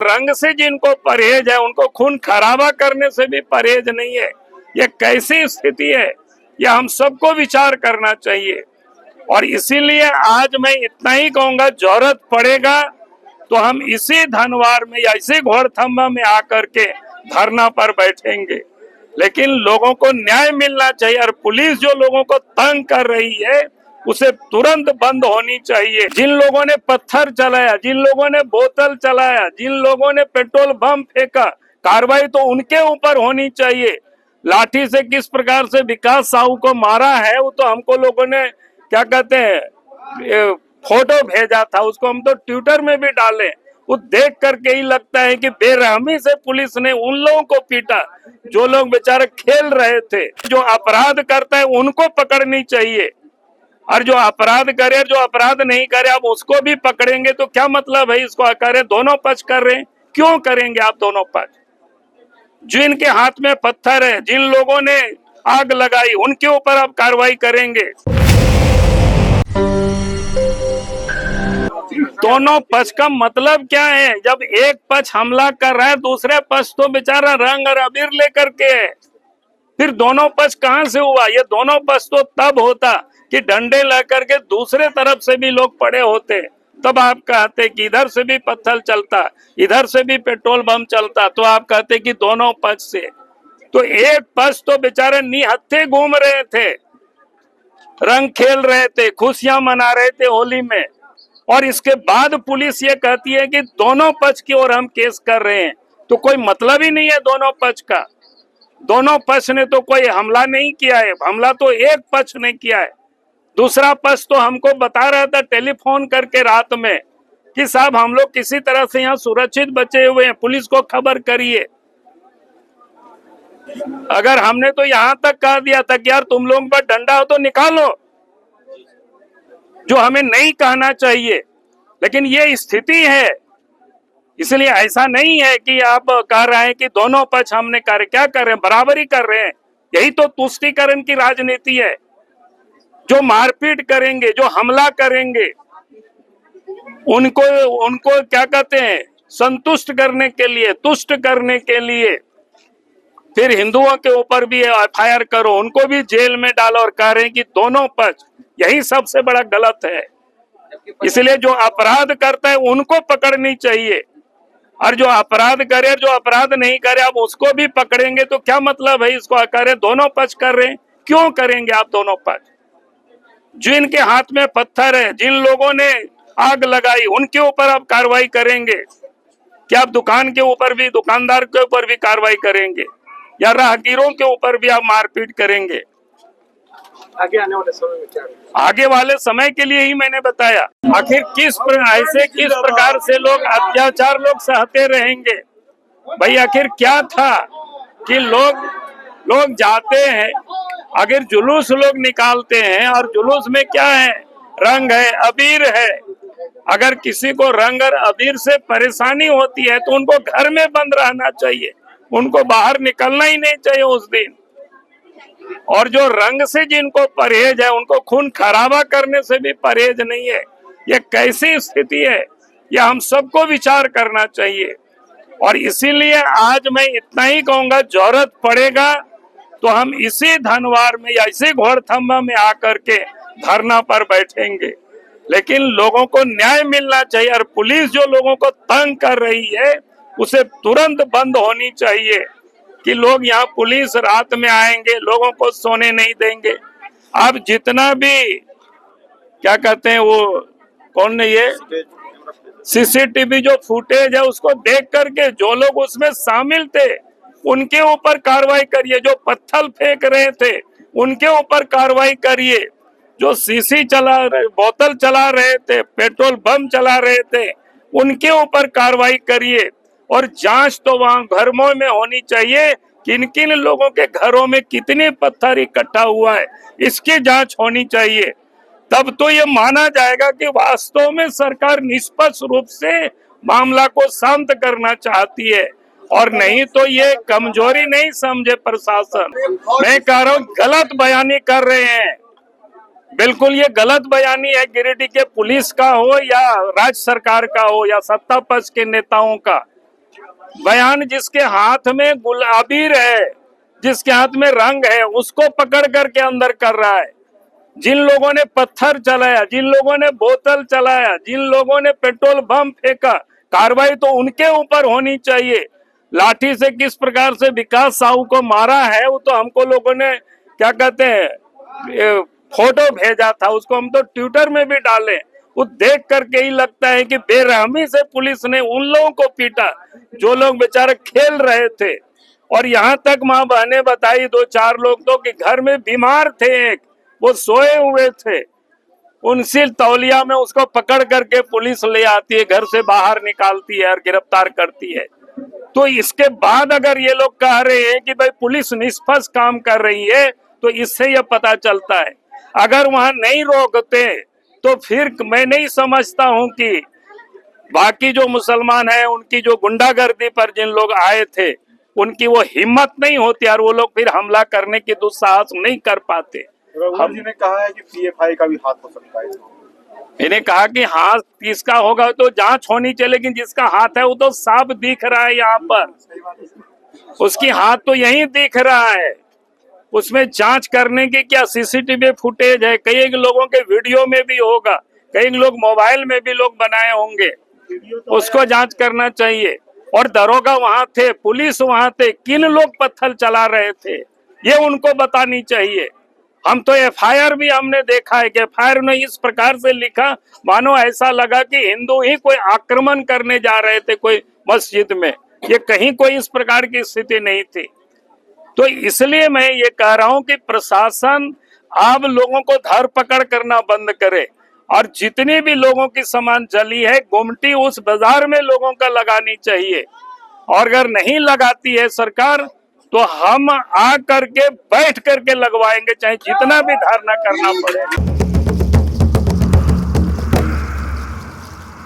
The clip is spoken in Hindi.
रंग से जिनको परहेज है उनको खून खराबा करने से भी परहेज नहीं है। ये कैसी स्थिति है, ये हम सबको विचार करना चाहिए। और इसीलिए आज मैं इतना ही कहूंगा, जरूरत पड़ेगा तो हम इसी धनवार में या इसी घोड़थम्बा में आकर के धरना पर बैठेंगे। लेकिन लोगों को न्याय मिलना चाहिए और पुलिस जो लोगों को तंग कर रही है उसे तुरंत बंद होनी चाहिए। जिन लोगों ने पत्थर चलाया, जिन लोगों ने बोतल चलाया, जिन लोगों ने पेट्रोल बम फेंका, कार्रवाई तो उनके ऊपर होनी चाहिए। लाठी से किस प्रकार से विकास साहू को मारा है वो तो हमको लोगों ने क्या कहते हैं फोटो भेजा था, उसको हम तो ट्विटर में भी डाले। वो देख करके ही लगता है कि बेरहमी से पुलिस ने उन लोगों को पीटा जो लोग बेचारे खेल रहे थे। जो अपराध करता है उनको पकड़नी चाहिए और जो अपराध करे, जो अपराध नहीं करे आप उसको भी पकड़ेंगे तो क्या मतलब है इसको करे? दोनों पक्ष कर रहे हैं, क्यों करेंगे आप दोनों पक्ष? जिनके हाथ में पत्थर है, जिन लोगों ने आग लगाई, उनके ऊपर आप कार्रवाई करेंगे। दोनों पक्ष का मतलब क्या है? जब एक पक्ष हमला कर रहा है, दूसरे पक्ष तो बेचारा रंग और अबीर लेकर के है, फिर दोनों पक्ष कहां से हुआ? ये दोनों पक्ष तो तब होता कि डंडे लेकर के दूसरे तरफ से भी लोग पड़े होते, तब आप कहते कि इधर से भी पत्थर चलता, इधर से भी पेट्रोल बम चलता, तो आप कहते कि दोनों पक्ष से। तो एक पक्ष तो बेचारे निहत्थे घूम रहे थे, रंग खेल रहे थे, खुशियां मना रहे थे होली में, और इसके बाद पुलिस ये कहती है कि दोनों पक्ष की ओर हम केस कर रहे हैं। तो कोई मतलब ही नहीं है दोनों पक्ष का। दोनों पक्ष ने तो कोई हमला नहीं किया है, हमला तो एक पक्ष ने किया है। दूसरा पक्ष तो हमको बता रहा था टेलीफोन करके रात में कि साहब हम लोग किसी तरह से यहाँ सुरक्षित बचे हुए हैं, पुलिस को खबर करिए। अगर हमने तो यहाँ तक कह दिया था कि यार तुम लोगों पर डंडा हो तो निकालो, जो हमें नहीं कहना चाहिए, लेकिन ये स्थिति है। इसलिए ऐसा नहीं है कि आप कह रहे हैं कि दोनों पक्ष हमने कर, क्या कर रहे हैं? बराबरी कर रहे हैं। यही तो तुष्टीकरण की राजनीति है। जो मारपीट करेंगे, जो हमला करेंगे, उनको उनको क्या कहते हैं, संतुष्ट करने के लिए, तुष्ट करने के लिए फिर हिंदुओं के ऊपर भी एफआईआर करो, उनको भी जेल में डालो और कह रहे हैं कि दोनों पक्ष। यही सबसे बड़ा गलत है। इसलिए जो अपराध करता है उनको पकड़नी चाहिए और जो अपराध करे, जो अपराध नहीं करे आप उसको भी पकड़ेंगे तो क्या मतलब है इसको करे? दोनों पक्ष कर रहे हैं, क्यों करेंगे आप दोनों पक्ष? जिनके हाथ में पत्थर है, जिन लोगों ने आग लगाई, उनके ऊपर आप कार्रवाई करेंगे। क्या आप दुकान के ऊपर भी, दुकानदार के ऊपर भी कार्रवाई करेंगे या राहगीरों के ऊपर भी आप मारपीट करेंगे? आगे आने वाले समय में क्या? आगे वाले समय के लिए ही मैंने बताया। आखिर किस प्रकार से लोग अत्याचार लोग सहते रहेंगे? भाई आखिर क्या था कि लोग जाते हैं, अगर जुलूस लोग निकालते हैं और जुलूस में क्या है? रंग है, अबीर है। अगर किसी को रंग और अबीर से परेशानी होती है तो उनको घर में बंद रहना चाहिए, उनको बाहर निकलना ही नहीं चाहिए उस दिन। और जो रंग से जिनको परहेज है उनको खून खराबा करने से भी परहेज नहीं है। ये कैसी स्थिति है, ये हम सबको विचार करना चाहिए। और इसीलिए आज मैं इतना ही कहूंगा, जरूरत पड़ेगा तो हम इसी धनवार में या इसी घोड़थम्बा में आकर के धरना पर बैठेंगे। लेकिन लोगों को न्याय मिलना चाहिए और पुलिस जो लोगों को तंग कर रही है उसे तुरंत बंद होनी चाहिए। कि लोग यहाँ पुलिस रात में आएंगे, लोगों को सोने नहीं देंगे। आप जितना भी क्या कहते हैं वो कौन है, ये सीसीटीवी जो फुटेज है उसको देख करके जो लोग उसमें शामिल थे उनके ऊपर कार्रवाई करिए। जो पत्थर फेंक रहे थे उनके ऊपर कार्रवाई करिए। जो सीसी चला रहे, बोतल चला रहे थे, पेट्रोल बम चला रहे थे, उनके ऊपर कार्रवाई करिए। और जांच तो वहां घरों में होनी चाहिए, किन किन लोगों के घरों में कितने पत्थर इकट्ठा हुआ है, इसकी जांच होनी चाहिए। तब तो ये माना जाएगा कि वास्तव में सरकार निष्पक्ष रूप से मामला को शांत करना चाहती है। और नहीं तो ये कमजोरी नहीं समझे प्रशासन। मैं कह रहा हूँ गलत बयानी कर रहे हैं, बिल्कुल ये गलत बयानी है। गिरिडीह के पुलिस का हो या राज्य सरकार का हो या सत्ता पक्ष के नेताओं का, बयान जिसके हाथ में गुलाबीर है, जिसके हाथ में रंग है, उसको पकड़ करके अंदर कर रहा है। जिन लोगों ने पत्थर चलाया, जिन लोगों ने बोतल चलाया, जिन लोगों ने पेट्रोल बम फेंका, कार्रवाई तो उनके ऊपर होनी चाहिए। लाठी से किस प्रकार से विकास साहू को मारा है वो तो हमको लोगों ने क्या कहते हैं फोटो भेजा था, उसको हम तो ट्विटर में भी डाले। वो देख करके ही लगता है कि बेरहमी से पुलिस ने उन लोगों को पीटा जो लोग बेचारे खेल रहे थे। और यहाँ तक माँ बहने बताई 2-4 लोग तो कि घर में बीमार थे, एक वो सोए हुए थे, उनसे तौलिया में उसको पकड़ करके पुलिस ले आती है, घर से बाहर निकालती है और गिरफ्तार करती है। तो इसके बाद अगर ये लोग कह रहे हैं कि भाई पुलिस निष्पक्ष काम कर रही है, तो इससे यह पता चलता है अगर वहां नहीं रोकते तो फिर मैं नहीं समझता हूं कि बाकी जो मुसलमान हैं उनकी जो गुंडागर्दी पर जिन लोग आए थे उनकी वो हिम्मत नहीं होती और वो लोग फिर हमला करने की दुस्साहस नहीं कर पाते। रघुवर जी ने कहा है कि पीएफआई का भी हाथ हो सकता है। मैंने कहा कि हाथ किसका होगा तो जांच होनी चाहिए, लेकिन जिसका हाथ है वो तो साफ दिख रहा है यहाँ पर, उसकी हाथ तो यही दिख रहा है। उसमें जांच करने की क्या सीसीटीवी फुटेज है, कई लोगों के वीडियो में भी होगा, कई लोग मोबाइल में भी लोग बनाए होंगे, उसको जांच करना चाहिए। और दरोगा वहां थे, पुलिस वहां थे, किन लोग पत्थर चला रहे थे ये उनको बतानी चाहिए। हम तो एफआईआर भी हमने देखा है कि एफआईआर ने इस प्रकार से लिखा मानो ऐसा लगा कि हिंदू ही कोई आक्रमण करने जा रहे थे कोई मस्जिद में, ये कहीं कोई इस प्रकार की स्थिति नहीं थी। तो इसलिए मैं ये कह रहा हूं कि प्रशासन अब लोगों को धर पकड़ करना बंद करे और जितनी भी लोगों की सामान जली है गुमटी उस बाजार में लोगों का लगानी चाहिए। और अगर नहीं लगाती है सरकार तो हम आ करके बैठ करके लगवाएंगे, चाहे जितना भी धरना करना पड़े।